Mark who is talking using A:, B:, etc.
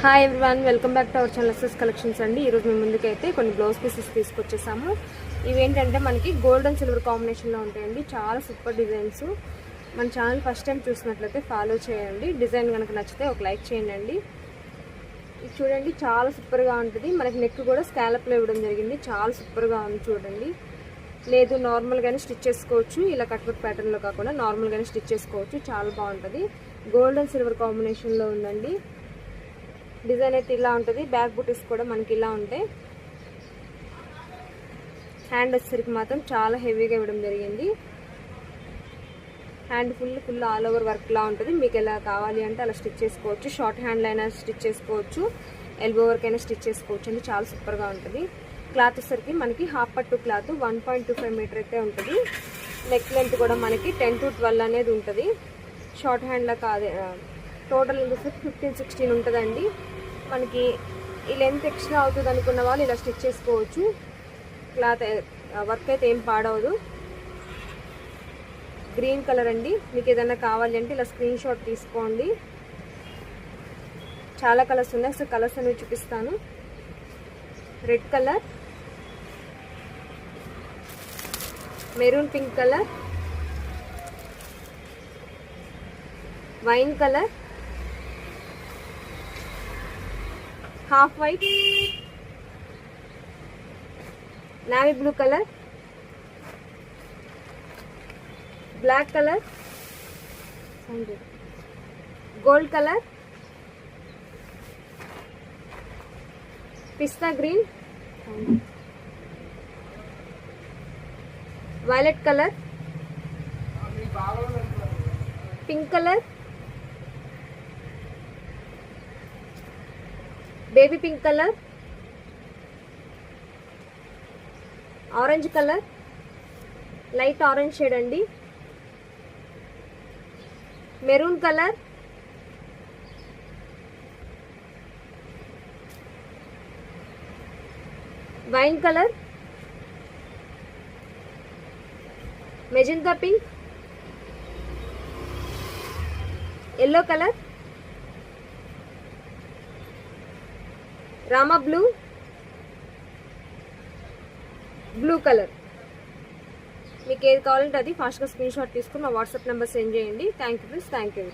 A: Hi everyone, welcome back to our channel SS Collections అండి. ఈరోజు మేము ముందుకైతే కొన్ని బ్లౌజ్ పీసెస్ తీసుకొచ్చేసాము. ఇవేంటంటే మనకి గోల్డ్ అండ్ సిల్వర్ కాంబినేషన్లో ఉంటాయండి. చాలా సూపర్ డిజైన్స్. మన ఛానల్ ఫస్ట్ టైం చూసినట్లయితే ఫాలో చేయండి. డిజైన్ కనుక నచ్చితే ఒక లైక్ చేయండి. ఇది చూడండి, చాలా సూపర్గా ఉంటుంది. మనకి నెక్ కూడా స్కాలప్లో ఇవ్వడం జరిగింది. చాలా సూపర్గా ఉంది చూడండి. లేదు నార్మల్గానే స్టిచ్ చేసుకోవచ్చు, ఇలా కట్వర్క్ ప్యాటర్న్లో కాకుండా నార్మల్గానే స్టిచ్ చేసుకోవచ్చు. చాలా బాగుంటుంది. గోల్డ్ అండ్ సిల్వర్ కాంబినేషన్లో ఉందండి. డిజైన్ అయితే ఇలా ఉంటుంది. బ్యాక్ బుటీస్ కూడా మనకి ఇలా ఉంటాయి. హ్యాండ్ వచ్చేసరికి మాత్రం చాలా హెవీగా ఇవ్వడం జరిగింది. Hand full all over work లా ఉంటుంది. మీకు ఎలా కావాలి అంటే అలా స్టిచ్ చేసుకోవచ్చు. షార్ట్ హ్యాండ్లో అయినా స్టిచ్ చేసుకోవచ్చు, ఎల్బో వర్క్ అయినా స్టిచ్ చేసుకోవచ్చు అండి. చాలా సూపర్గా ఉంటుంది. క్లాత్ వచ్చేసరికి మనకి హాఫ్ పట్టు క్లాత్ 1.25 మీటర్ అయితే ఉంటుంది. నెక్ లెంత్ కూడా మనకి 10 to 12 అనేది ఉంటుంది. షార్ట్ హ్యాండ్లో కాదు, టోటల్ వచ్చేసరికి 15-16 ఉంటుందండి. మనకి ఈ లెంత్ ఎక్స్ట్రా అవుతుంది అనుకున్న వాళ్ళు ఇలా స్టిచ్ చేసుకోవచ్చు. క్లాత్ వర్క్ అయితే ఏం పాడవదు. గ్రీన్ కలర్ అండి. మీకు ఏదైనా కావాలి అంటే ఇలా స్క్రీన్ షాట్ తీసుకోండి. చాలా కలర్స్ ఉన్నాయి. సో కలర్స్ అనేవి చూపిస్తాను. Red colour, maroon pink colour, wine colour, half white, navy blue colour, black colour, gold colour, pista green, violet colour, pink colour, baby pink colour, orange colour, light orange shade అండి, maroon colour, wine colour, magenta pink, yellow colour, Rama blue, blue colour. మీకు ఏది కావాలంటే అది ఫాస్ట్గా screen shot తీసుకుని మా WhatsApp number send చేయండి. Thank you friends. Thank you.